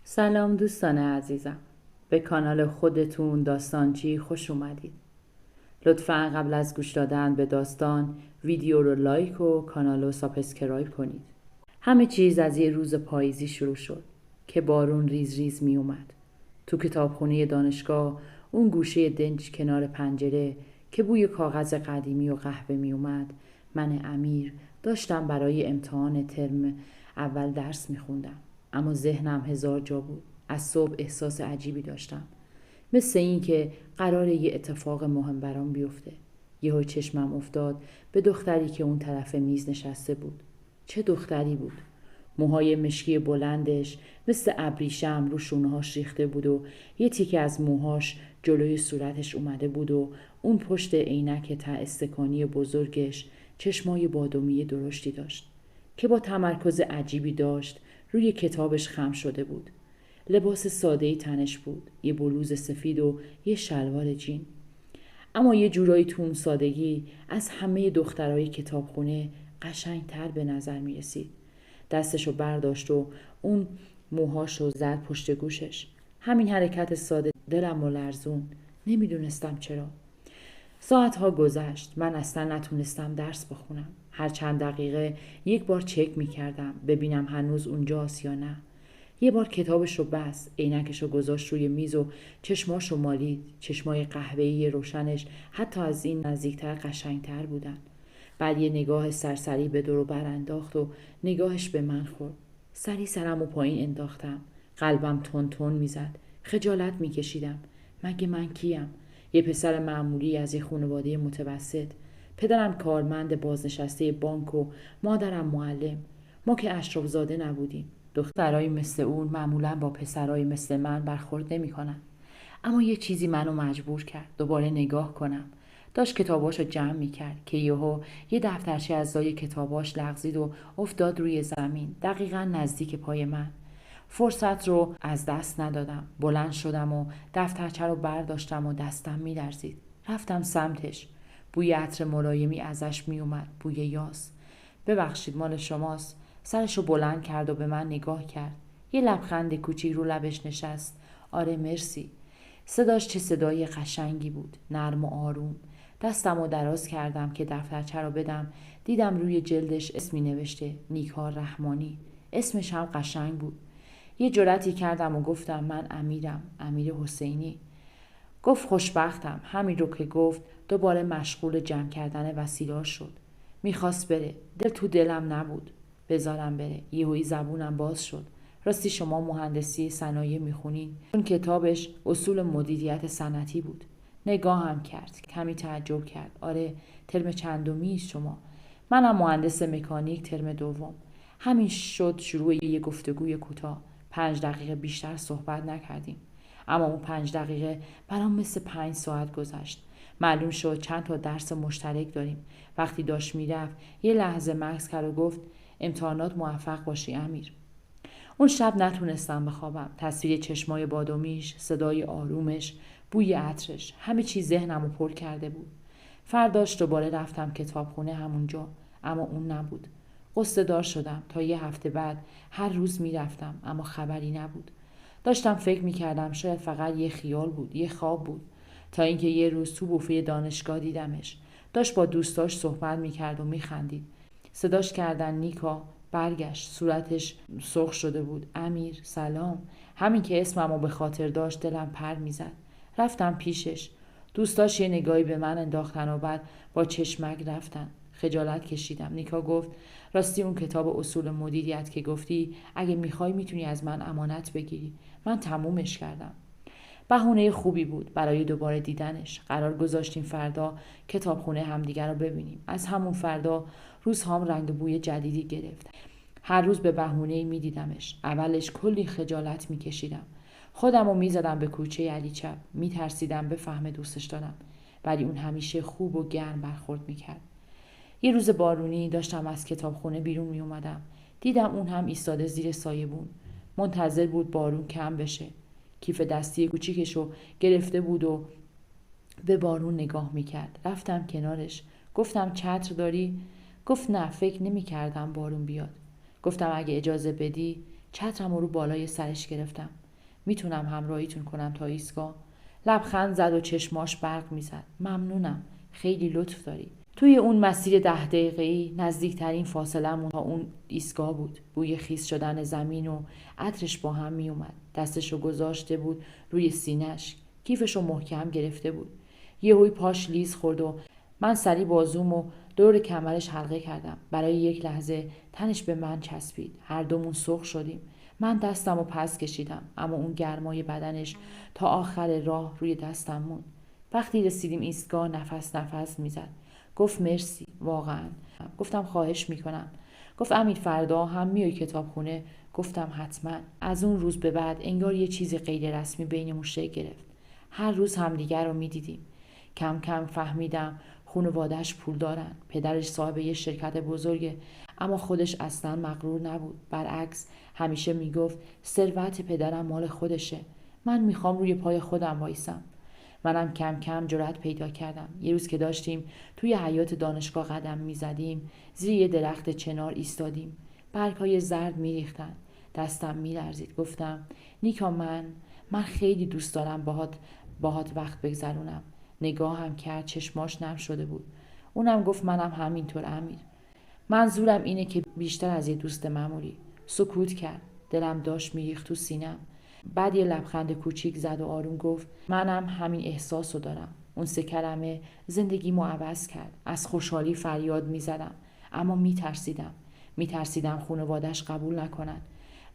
سلام دوستان عزیزم، به کانال خودتون داستانچی خوش اومدید. لطفاً قبل از گوش دادن به داستان ویدیو رو لایک و کانال رو سابسکرایب کنید. همه چیز از یه روز پاییزی شروع شد که بارون ریز ریز می اومد. تو کتابخونه دانشگاه اون گوشه دنج کنار پنجره که بوی کاغذ قدیمی و قهوه می اومد، من امیر داشتم برای امتحان ترم اول درس می خوندم. اما ذهنم هزار جا بود. از صبح احساس عجیبی داشتم، مثل این که قراره یه اتفاق مهم برام بیفته. یهو چشمم افتاد به دختری که اون طرف میز نشسته بود. چه دختری بود! موهای مشکی بلندش مثل ابریشم رو شونهاش ریخته بود و یه تیکه از موهاش جلوی صورتش اومده بود و اون پشت عینک ته استکانی بزرگش چشمای بادامی درشتی داشت که با تمرکز عجیبی داشت روی کتابش خم شده بود. لباس ساده‌ای تنش بود، یه بلوز سفید و یه شلوار جین. اما یه جورایی تو اون سادگی از همه دخترای کتابخونه قشنگتر به نظر می رسید. دستشو برداشت و اون موهاشو زد پشت گوشش. همین حرکت ساده دلمو لرزون. نمیدونستم چرا. ساعتها گذشت. من اصلا نتونستم درس بخونم. هر چند دقیقه یک بار چک می کردم ببینم هنوز اونجاست یا نه. یه بار کتابش رو بست، عینکش رو گذاشت روی میز و چشماش رو مالید. چشمای قهوه‌ای روشنش حتی از این نزدیکتر قشنگتر بودن. بعد یه نگاه سرسری به دور و بر انداخت و نگاهش به من خورد. سری سرم رو پایین انداختم. قلبم تون تون میزد. خجالت میکشیدم. مگه من کیم؟ یه پسر معمولی از یه خانواده متوسط. پدرم کارمند بازنشسته بانک و مادرم معلم. ما که اشراف زاده نبودیم. دخترایی مثل اون معمولا با پسرایی مثل من برخورد نمی‌کنن. اما یه چیزی منو مجبور کرد دوباره نگاه کنم. داشت کتاباشو جمع می‌کرد که یه دفترچه از لای کتاباش لغزید و افتاد روی زمین، دقیقاً نزدیک پای من. فرصت رو از دست ندادم. بلند شدم و دفترچه رو برداشتم و دستم می‌لرزید. رفتم سمتش. بوی عطر ملایمی ازش میومد، بوی یاس. ببخشید، مال شماست. سرشو بلند کرد و به من نگاه کرد. یه لبخند کوچیک رو لبش نشست. آره مرسی. صداش چه صدای قشنگی بود، نرم و آروم. دستمو دراز کردم که دفترچه رو بدم. دیدم روی جلدش اسمی نوشته، نیکا رحمانی. اسمش هم قشنگ بود. یه جرأتی کردم و گفتم من امیرم، امیر حسینی. گفت خوشبختم. همین رو که گفت دوباره مشغول جمع کردن وسیله‌اش شد. میخواست بره. دل تو دلم نبود بذارم بره. یهویی زبونم باز شد. راستی شما مهندسی صنایع میخونین؟ اون کتابش اصول مدیریت صنعتی بود. نگاهم کرد. کمی تعجب کرد. آره، ترم چندمی شما؟ منم مهندس مکانیک ترم دوم. همین شد شروع یه گفتگوی کوتاه. 5 دقیقه بیشتر صحبت نکردیم. اما اون 5 دقیقه برام مثل 5 ساعت گذشت. معلوم شد چند تا درس مشترک داریم. وقتی داشت میرفت یه لحظه مکث کرد و گفت امتحانات موفق باشی امیر. اون شب نتونستم بخوابم. تصویر چشمای بادامیش، صدای آرومش، بوی عطرش، همه چیز ذهنمو پر کرده بود. فرداش دوباره رفتم کتابخونه همونجا، اما اون نبود. قصه دار شدم. تا یه هفته بعد هر روز میرفتم اما خبری نبود. داشتم فکر میکردم شاید فقط یه خیال بود، یه خواب بود. تا اینکه یه روز تو بوفه دانشگاه دیدمش. داشت با دوستاش صحبت میکرد و میخندید. صداش کردن نیکا. برگشت. صورتش سرخ شده بود. امیر سلام. همین که اسممو به خاطر داشت دلم پر میزد. رفتم پیشش. دوستاش یه نگاهی به من انداختن و بعد با چشمک رفتن. خجالت کشیدم. نیکا گفت راستی اون کتاب اصول مدیریت که گفتی اگه میخوای میتونی از من امانت بگیری. من تمومش کردم. بهونه خوبی بود برای دوباره دیدنش. قرار گذاشتیم فردا کتابخونه همدیگر رو ببینیم. از همون فردا روزهام رنگ بوی جدیدی گرفت. هر روز به بهونه‌ای میدیدمش. اولش کلی خجالت میکشیدم. خودم رو میزدم به کوچه علی چپ. میترسیدم بفهمه دوستش دارم. ولی اون همیشه خوب و گرم برخورد میکرد. یه روز بارونی داشتم از کتابخونه بیرون میومدم. دیدم اون هم ایستاده زیر سایبون. منتظر بود بارون کم بشه. کیف دستی کوچیکشو گرفته بود و به بارون نگاه میکرد. رفتم کنارش. گفتم چتر داری؟ گفت نه، فکر نمیکردم بارون بیاد. گفتم اگه اجازه بدی. چترم رو بالای سرش گرفتم. میتونم همراهیتون کنم تا ایستگاه؟ لبخند زد و چشماش برق میزد. ممنونم، خیلی لطف داری. توی اون مسیر 10 دقیقه‌ای نزدیکترین فاصله‌مون تا اون ایستگاه بود. بوی خیس شدن زمین و عطرش با هم می اومد. دستشو گذاشته بود روی سینه‌اش. کیفشو محکم گرفته بود. یهویی پاش لیز خورد و من سری بازومو دور کمرش حلقه کردم. برای یک لحظه تنش به من چسبید. هر دومون سرخ شدیم. من دستمو پس کشیدم، اما اون گرمای بدنش تا آخر راه روی دستم موند. وقتی رسیدیم ایستگاه نفس میزد. گفت مرسی، واقعا. گفتم خواهش میکنم. گفت امیر فردا هم میای کتابخونه؟ گفتم حتما. از اون روز به بعد انگار یه چیز غیر رسمی بینمون شکل گرفت. هر روز همدیگر رو میدیدیم. کم کم فهمیدم خانواده‌اش پول دارن. پدرش صاحب یه شرکت بزرگه، اما خودش اصلا مغرور نبود. برعکس همیشه میگفت ثروت پدرم مال خودشه. من میخوام روی پای خودم وایسم. منم کم کم جرأت پیدا کردم. یه روز که داشتیم توی حیاط دانشگاه قدم میزدیم، زیر یه درخت چنار ایستادیم. برگ‌های زرد میریختن. دستم میلرزید. گفتم نیکا، من خیلی دوست دارم باهات وقت بگذرونم. نگاهم کرد، چشماش نم شده بود. اونم گفت منم همینطور امیر. منظورم اینه که بیشتر از یه دوست معمولی. سکوت کرد. دلم داشت میریخت تو سینم. بعد یه لبخند کوچیک زد و آروم گفت منم همین احساسو دارم. اون 3 کلمه زندگیمو عوض کرد. از خوشحالی فریاد میزدم، اما میترسیدم خانواده‌اش قبول نکنن.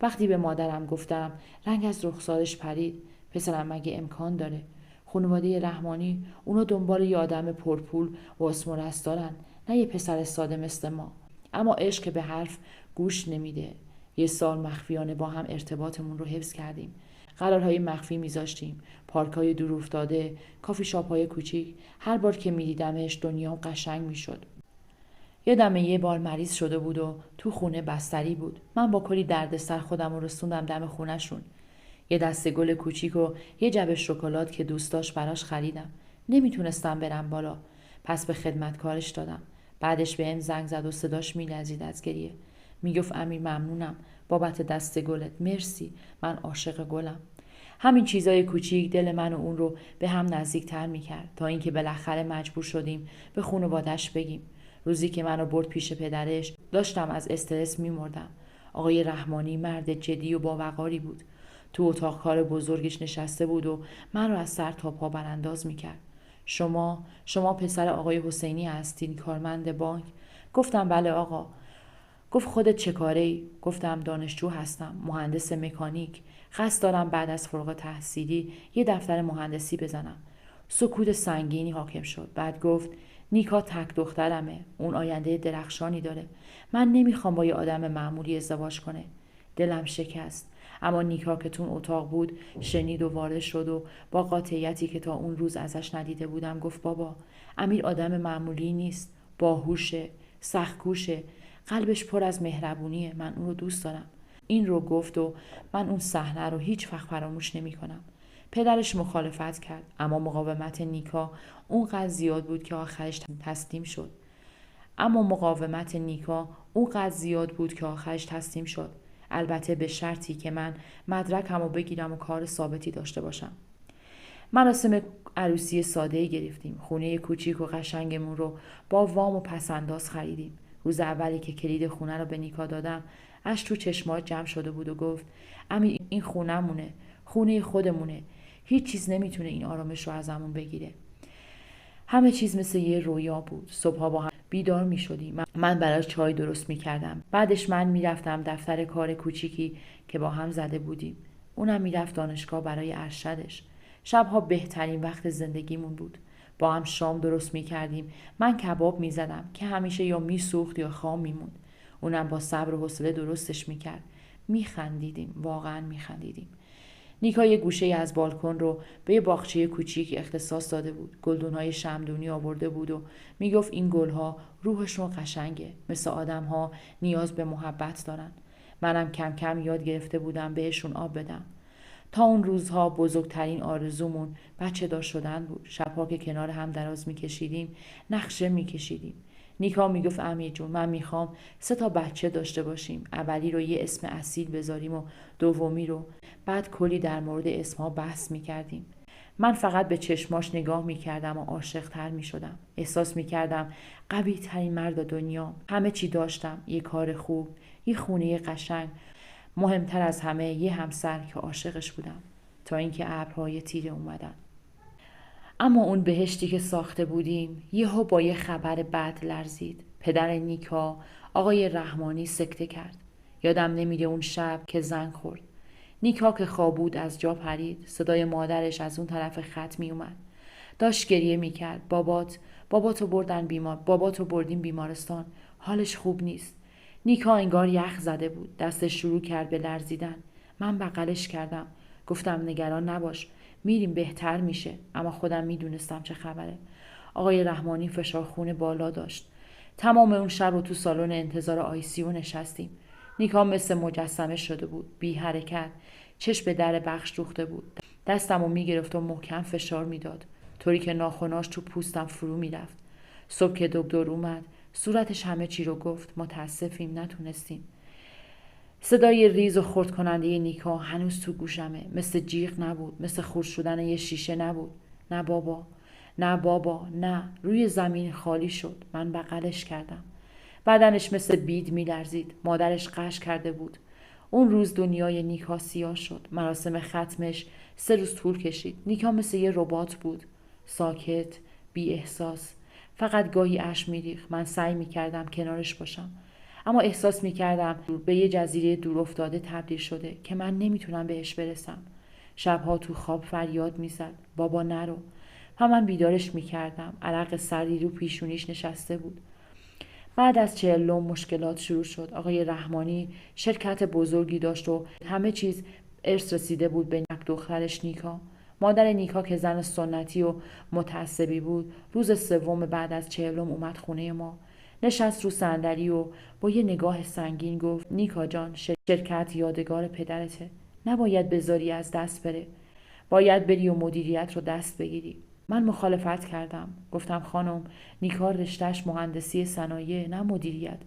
وقتی به مادرم گفتم رنگ از رخسارش پرید. پسرم مگه امکان داره؟ خانواده رحمانی اونا دنبال یه آدم پرپول و اسمرس دارن، نه یه پسر ساده مثل ما. اما عشق به حرف گوش نمیده. 1 سال مخفیانه با هم ارتباطمون رو حفظ کردیم. قرارهای مخفی میذاشتیم، پارکای دور افتاده، کافی شاپ‌های کوچیک. هر بار که میدیدمش دنیام قشنگ میشد. یادم یه بار مریض شده بود و تو خونه بستری بود. من با کلی دردسر خودم رو رسوندم دم خونه‌شون. یه دسته گل کوچیک و یه جعبه شکلات که دوست داشت براش خریدم. نمیتونستم برم بالا، پس به خدمتکارش دادم. بعدش بهم زنگ زد و صداش میلرزید از گریه. میگفت امیر ممنونم بابت دسته گلت، مرسی، من عاشق گلم. همین چیزای کوچیک دل من و اون رو به هم نزدیک‌تر میکرد، تا اینکه بالاخره مجبور شدیم به خانواده‌اش بگیم. روزی که منو برد پیش پدرش، داشتم از استرس میمردم. آقای رحمانی مرد جدی و باوقاری بود. تو اتاق کار بزرگش نشسته بود و من رو از سر تا پا برانداز میکرد. شما پسر آقای حسینی هستین، کارمند بانک؟ گفتم بله آقا. گفت خودت چه کاره‌ای؟ گفتم دانشجو هستم، مهندس مکانیک. قصد دارم بعد از فارغ التحصیلی یه دفتر مهندسی بزنم. سکوت سنگینی حاکم شد. بعد گفت نیکا تک دخترمه، اون آینده درخشانی داره. من نمیخوام با یه آدم معمولی ازدواج کنه. دلم شکست. اما نیکا که تو اتاق بود شنید و وارد شد و با قاطعیتی که تا اون روز ازش ندیده بودم گفت بابا، امیر آدم معمولی نیست، باهوشه، سخت‌کوشه، قلبش پر از مهربونیه، من اون رو دوست دارم. این رو گفت و من اون صحنه رو هیچ وقت فراموش نمی‌کنم. پدرش مخالفت کرد، اما مقاومت نیکا اونقدر زیاد بود که آخرش تسلیم شد. البته به شرطی که من مدرکمو بگیرم و کار ثابتی داشته باشم. مراسم عروسی ساده‌ای گرفتیم. خونه کوچیک و قشنگمون رو با وام و پسنداز خریدیم. روز اولی که کلید خونه رو به نیکا دادم، اش تو چشمات جمع شده بود و گفت امیر این خونه‌مونه، خونه خودمونه. هیچ چیز نمیتونه این آرامش رو ازمون بگیره. همه چیز مثل یه رویا بود. صبحا با هم بیدار می شدیم. من براش چای درست می کردم. بعدش من می رفتم دفتر کار کوچیکی که با هم زده بودیم. اونم می رفت دانشگاه برای ارشدش. شبها بهترین وقت زندگیمون بود. با هم شام درست می کردیم. من کباب می زدم که همیشه یا می سوخت یا خام می موند. اونم با صبر و حوصله درستش می کرد. می خندیدیم. واقعا می خندیدیم. نیکا یه گوشه از بالکن رو به یه باغچه کوچیک اختصاص داده بود. گلدون‌های شمعدونی آورده بود و میگفت این گل‌ها روحشون قشنگه، مثل آدم‌ها نیاز به محبت دارن. منم کم کم یاد گرفته بودم بهشون آب بدم. تا اون روزها بزرگترین آرزومون بچه دار شدن بود. شب‌ها که کنار هم دراز می‌کشیدیم، نقشه می‌کشیدیم. نیکا میگفت امیر جون من میخوام 3 بچه داشته باشیم. اولی رو یه اسم اصیل بذاریم و دومی رو. بعد کلی در مورد اسمها بحث میکردیم. من فقط به چشماش نگاه میکردم و عاشق‌تر میشدم. احساس میکردم قوی ترین مرد دنیا. همه چی داشتم. یه کار خوب، یه خونه قشنگ. مهمتر از همه یه همسر که عاشقش بودم. تا اینکه ابرهای تیره اومدن. اما اون بهشتی که ساخته بودیم یهو با یه خبر بد لرزید. پدر نیکا آقای رحمانی سکته کرد. یادم نمیره اون شب که زنگ خورد. نیکا که خواب بود از جا پرید. صدای مادرش از اون طرف خط می اومد. داشت گریه میکرد. باباتو بردیم بیمارستان. حالش خوب نیست. نیکا انگار یخ زده بود. دستش شروع کرد به لرزیدن. من بغلش کردم. گفتم نگران نباش. میریم بهتر میشه. اما خودم میدونستم چه خبره. آقای رحمانی فشار خون بالا داشت. تمام اون شب رو تو سالن انتظار آیسیو نشستیم. نیکا مثل مجسمه شده بود. بی حرکت. چشم به در بخش دوخته بود. دستمو میگرفت و محکم فشار میداد. طوری که ناخناش تو پوستم فرو میرفت. صبح که دکتر اومد صورتش همه چی رو گفت. متاسفیم نتونستیم. صدای ریز و خرد کننده نیکا هنوز تو گوشمه. مثل جیغ نبود. مثل خورد شدن یه شیشه نبود. نه بابا. نه بابا. نه. روی زمین خالی شد. من بغلش کردم. بدنش مثل بید میلرزید. مادرش قش کرده بود. اون روز دنیای نیکا سیاه شد. مراسم ختمش 3 روز طول کشید. نیکا مثل یه ربات بود. ساکت. بی احساس. فقط گاهی اشک میریخت. من سعی میکردم کنارش باشم. اما احساس میکردم به یه جزیره دور افتاده تبدیل شده که من نمیتونم بهش برسم. شبها تو خواب فریاد میزد. بابا نرو. و من بیدارش میکردم. عرق سردی رو پیشونیش نشسته بود. بعد از 40 مشکلات شروع شد. آقای رحمانی شرکت بزرگی داشت و همه چیز ارث رسیده بود به دخترش نیکا. مادر نیکا که زن سنتی و متعصبی بود روز 3 بعد از 40 اومد خونه ما. نشست رو صندلی و با یه نگاه سنگین گفت نیکا جان شرکت یادگار پدرته. نباید بذاری از دست بره. باید بری و مدیریت رو دست بگیری. من مخالفت کردم. گفتم خانم نیکا رشته‌اش مهندسی صنایع نه مدیریت.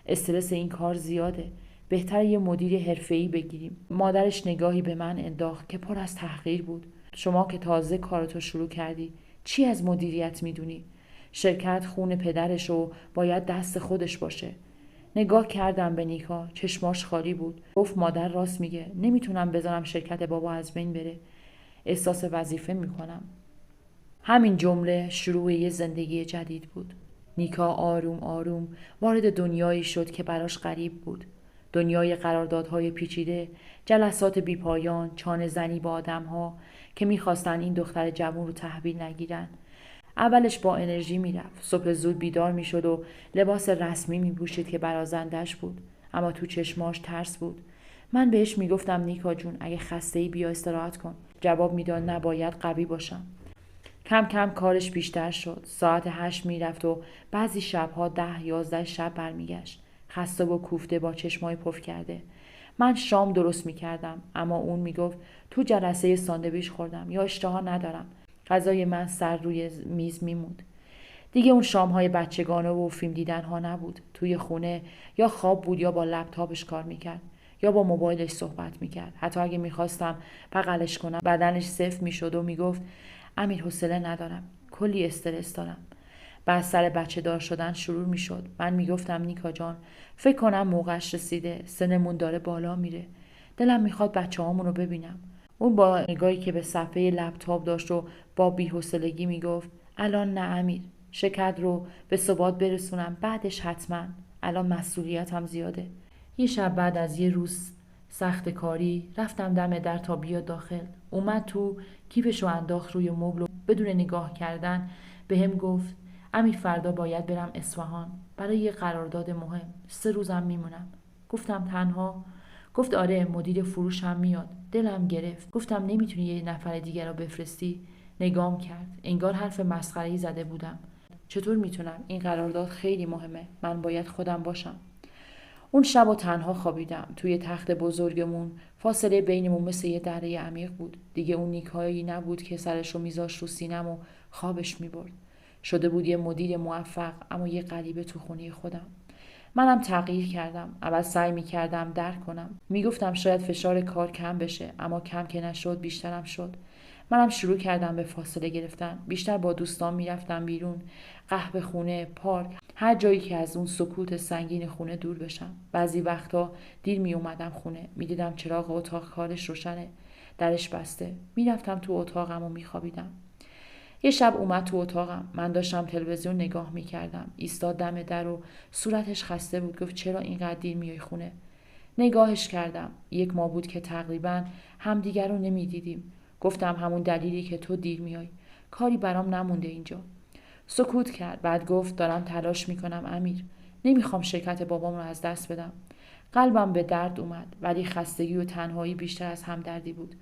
استرس این کار زیاده. بهتر یه مدیر حرفه‌ای بگیریم. مادرش نگاهی به من انداخت که پر از تحقیر بود. شما که تازه کارتو شروع کردی چی از مدیریت میدونی؟ شرکت خون پدرش و باید دست خودش باشه. نگاه کردم به نیکا. چشماش خالی بود. گفت مادر راست میگه. نمیتونم بذارم شرکت بابا از بین بره. احساس وظیفه میکنم. همین جمله شروع یه زندگی جدید بود. نیکا آروم آروم وارد دنیایی شد که براش غریب بود. دنیای قراردادهای پیچیده، جلسات بیپایان، چانه زنی با آدم‌ها که میخواستن این دختر جوان رو تحویل نگیرن. اولش با انرژی میرفت. صبح زود بیدار میشد و لباس رسمی میپوشید که برازندش بود. اما تو چشماش ترس بود. من بهش میگفتم نیکا جون اگه خسته‌ای بیا استراحت کن. جواب میداد نباید قوی باشم. کم کم کارش بیشتر شد. ساعت 8 میرفت و بعضی شبها 10-11 شب برمیگشت. خسته و کوفته با چشمای پف کرده. من شام درست میکردم اما اون میگفت تو جلسه ساندویچ خوردم یا اشتها ندارم. غذای من سر روی میز میموند. دیگه اون شامهای بچگانه و فیلم دیدن ها نبود. توی خونه یا خواب بود یا با لپتاپش کار میکرد یا با موبایلش صحبت میکرد. حتی اگه میخواستم بغلش کنم بدنش سفت میشد و میگفت امیر حوصله ندارم. کلی استرس دارم. بعد سر بچه دار شدن شروع میشد. من میگفتم نیکا جان فکر کنم موقعش رسیده. سنمون داره بالا میره. دلم میخواد بچه هامون رو ببینم. اون با نگاهی که به صفحه لپتاپ داشت و با بی‌حوصلگی میگفت الان نه امیر. شرکت رو به ثبات برسونم بعدش حتما. الان مسئولیتم زیاده. یه شب بعد از یه روز سخت کاری رفتم دم در تا بیاد داخل. اومد تو کیفشو انداخت روی مبل و بدون نگاه کردن بهم گفت امیر فردا باید برم اصفهان برای یه قرارداد مهم. 3 روزم میمونم. گفتم تنها؟ گفت آره مدیر فروش هم میاد. دلم گرفت. گفتم نمیتونی یه نفر دیگر رو بفرستی؟ نگام کرد. انگار حرف مسخره‌ای زده بودم. چطور میتونم؟ این قرارداد خیلی مهمه. من باید خودم باشم. اون شب و تنها خوابیدم. توی تخت بزرگمون فاصله بینمون مثل یه دره عمیق بود. دیگه اون نیکایی نبود که سرشو میذاشت رو سینم و خوابش میبرد. شده بود یه مدیر موفق، اما یه غریبه تو خونه خودم. منم تغییر کردم. اول سعی می‌کردم درک کنم. میگفتم شاید فشار کار کم بشه، اما کم که نشد بیشترم شد. منم شروع کردم به فاصله گرفتن. بیشتر با دوستان میرفتم بیرون، قهوه خونه، پارک، هر جایی که از اون سکوت سنگین خونه دور بشم. بعضی وقتا دیر می اومدم خونه، میدیدم چراغ اتاق کارش روشنه، درش بسته. میرفتم تو اتاقم و میخوابیدم. یه شب اومد تو اتاقم. من داشتم تلویزیون نگاه میکردم. ایستاد دم در و صورتش خسته بود. گفت چرا اینقدر دیر میای خونه؟ نگاهش کردم. 1 ماه بود که تقریبا همدیگر رو نمیدیدیم. گفتم همون دلیلی که تو دیر میای. کاری برام نمونده اینجا. سکوت کرد. بعد گفت دارم تلاش میکنم امیر. نمیخوام شرکت بابام رو از دست بدم. قلبم به درد اومد، ولی خستگی و تنهایی بیشتر از همدردی بود.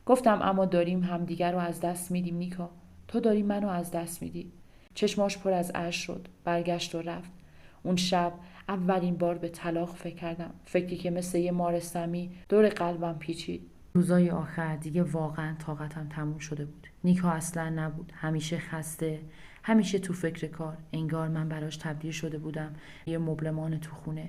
گفتم اما داریم همدیگر رو از دست میدیم نیکا. تو داری منو از دست میدی. چشماش پر از اشک شد. برگشت و رفت. اون شب اولین بار به طلاق فکر کردم. فکری که مثل یه مار سمی دور قلبم پیچید. روزای آخر دیگه واقعا طاقتم تموم شده بود. نیکا اصلا نبود. همیشه خسته، همیشه تو فکر کار. انگار من براش تبدیل شده بودم یه مبلمان تو خونه.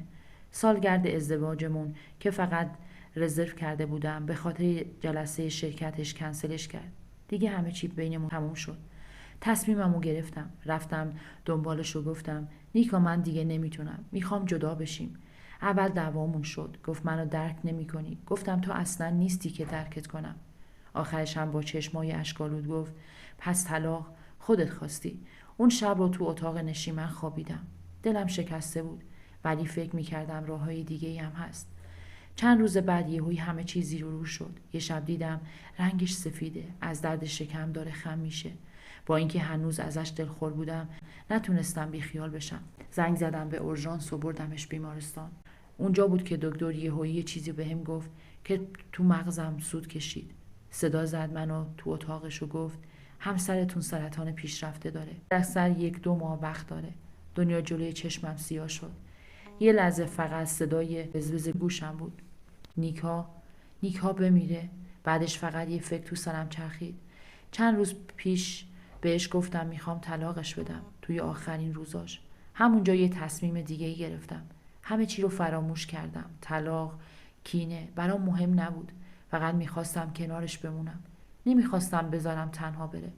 سالگرد ازدواجمون که فقط رزرو کرده بودم به خاطر جلسه شرکتش کنسلش کرد. دیگه همه چی بینمون تموم شد. تصمیممو گرفتم. رفتم دنبالش و گفتم نیکا من دیگه نمیتونم. میخوام جدا بشیم. اول دعوامون شد. گفت منو درک نمیکنی. گفتم تو اصلا نیستی که درکت کنم. آخرش هم با چشمای اشک‌آلود گفت پس طلاق خودت خواستی. اون شب رو تو اتاق نشیمن خوابیدم. دلم شکسته بود، ولی فکر میکردم راههای دیگه‌ای هم هست. چند روز بعد یهویی همه چیز زیر و رو شد. یه شب دیدم رنگش سفیده، از درد شکم داره خم میشه. با اینکه هنوز ازش دلخور بودم نتونستم بیخیال بشم. زنگ زدم به اورژانس و بردمش بیمارستان. اونجا بود که دکتر یهویی یه چیزی بهم گفت که تو مغزم سود کشید. صدا زد منو تو اتاقش و گفت همسرتون سرطان پیشرفته داره. اکثر 1-2 ماه وقت داره. دنیا جلوی چشمم سیاه شد. یه لحظه فقط صدای وزوز گوشم بود. نیکا بمیره. بعدش فقط یه فکر تو سرم چرخید. چند روز پیش بهش گفتم میخوام طلاقش بدم. توی آخرین روزاش همونجا یه تصمیم دیگه گرفتم. همه چی رو فراموش کردم. طلاق، کینه برام مهم نبود. فقط میخواستم کنارش بمونم. نمیخواستم بذارم تنها بره.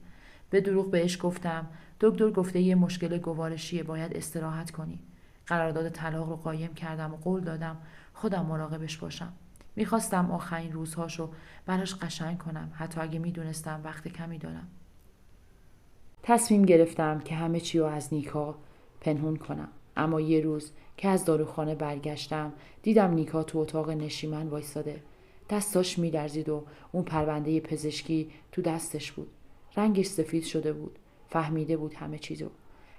به دروغ بهش گفتم دکتر گفته یه مشکل گوارشیه، باید استراحت کنی. قرارداد طلاق رو قایم کردم و قول دادم خودم مراقبش باشم. میخواستم آخرین روزهاشو براش قشنگ کنم، حتی اگه میدونستم وقت کمی دارم. تصمیم گرفتم که همه چی رو از نیکا پنهون کنم. اما یه روز که از داروخانه برگشتم دیدم نیکا تو اتاق نشیمن وایساده. دستاش میلرزید و اون پرونده پزشکی تو دستش بود. رنگش سفید شده بود. فهمیده بود همه چیزو.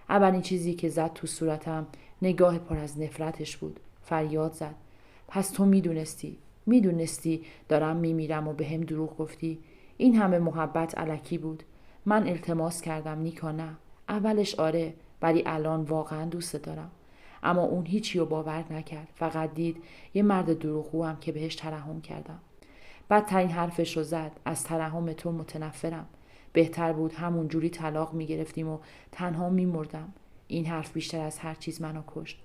اولین چیزی که زد تو صورتم نگاه پر از نفرتش بود. فریاد زد پس تو میدونستی دارم میمیرم و به هم دروغ گفتی؟ این همه محبت الکی بود. من التماس کردم نیکا نه. اولش آره، ولی الان واقعا دوست دارم. اما اون هیچی رو باور نکرد. فقط دید یه مرد دروغگو هم که بهش ترحم کردم. بدترین حرفش رو زد از ترحم تو متنفرم. بهتر بود همون جوری طلاق میگرفتیم و تنها میمردم. این حرف بیشتر از هر چیز منو کشت.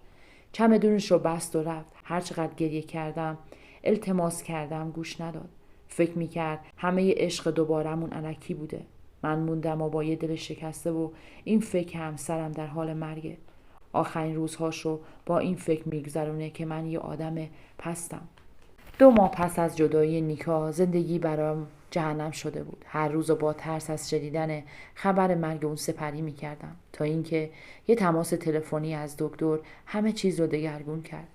چمدونش رو بست و رفت. هر چقدر گریه کردم، التماس کردم، گوش نداد. فکر میکرد همه عشق دوبارمون الکی بوده. من موندم و با یه دل شکسته و این فکر هم سرم در حال مرگه. آخرین روزهاشو با این فکر میگذرونه که من یه آدم پستم. 2 ماه پس از جدایی نیکا زندگی برام جهنم شده بود. هر روز با ترس از شنیدن خبر مرگ اون سپری میکردم تا اینکه یه تماس تلفنی از دکتر همه چیز رو دگرگون کرد.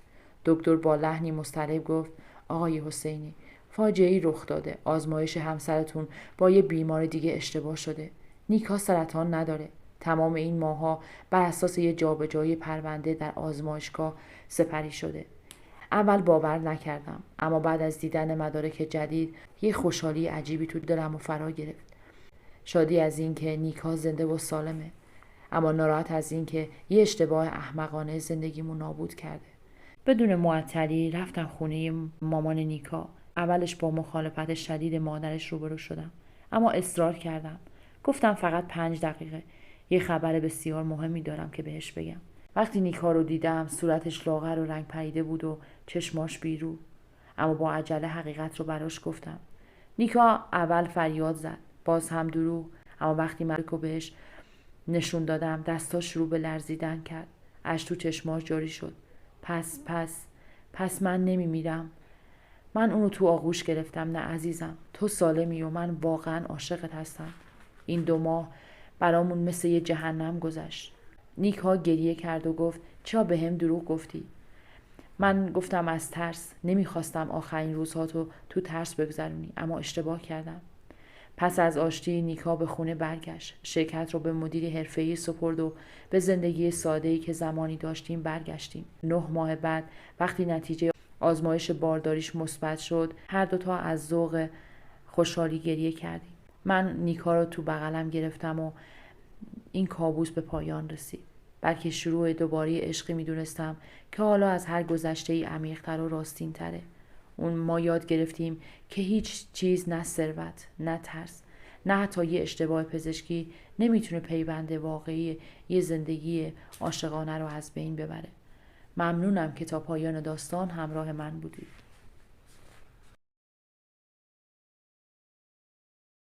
دکتر با لحنی مضطرب گفت آقای حسینی، فاجعه‌ای رخ داده. آزمایش همسرتون با یه بیمار دیگه اشتباه شده. نیکا سرطان نداره. تمام این ماها بر اساس یه جابجایی پرونده در آزمایشگاه سپری شده. اول باور نکردم، اما بعد از دیدن مدارک جدید یه خوشحالی عجیبی تو دلم و فرا گرفت. شادی از این که نیکا زنده و سالمه، اما ناراحت از این که یه اشتباه احمقانه زندگیمو نابود کرده. بدون معطلی رفتم خونه مامان نیکا. اولش با مخالفت شدید مادرش روبرو شدم، اما اصرار کردم. گفتم فقط 5 دقیقه. یه خبر بسیار مهمی دارم که بهش بگم. وقتی نیکا رو دیدم صورتش لاغر و رنگ پریده بود و چشماش بیرو، اما با عجله حقیقت رو براش گفتم. نیکا اول فریاد زد، باز هم دروغ، اما وقتی مارکو بهش نشون دادم دستا شروع به لرزیدن کرد. اشک تو چشماش جاری شد. پس من نمیمیرم. من اونو تو آغوش گرفتم. نه عزیزم، تو سالمی و من واقعا عاشقت هستم. این 2 ماه برامون مثل یه جهنم گذشت. نیکا گریه کرد و گفت چرا به هم دروغ گفتی؟ من گفتم از ترس. نمیخواستم آخرین روزهاتو تو ترس بگذرونی، اما اشتباه کردم. پس از آشتی نیکا به خونه برگشت. شرکت رو به مدیر حرفه‌ای سپرد و به زندگی ساده‌ای که زمانی داشتیم برگشتیم. 9 ماه بعد وقتی نتیجه آزمایش بارداریش مثبت شد، هر دوتا از ذوق خوشحالی گریه کردیم. من نیکا رو تو بغلم گرفتم و این کابوس به پایان رسید. بلکه شروع دوباره عشقی میدونستم که حالا از هر گذشته‌ای عمیق‌تر و راستین‌تره. ما یاد گرفتیم که هیچ چیز، نه ثروت، نه ترس، نه حتی یه اشتباه پزشکی نمیتونه پیوند واقعی یه زندگی عاشقانه رو از بین ببره. ممنونم که تا پایان داستان همراه من بودید.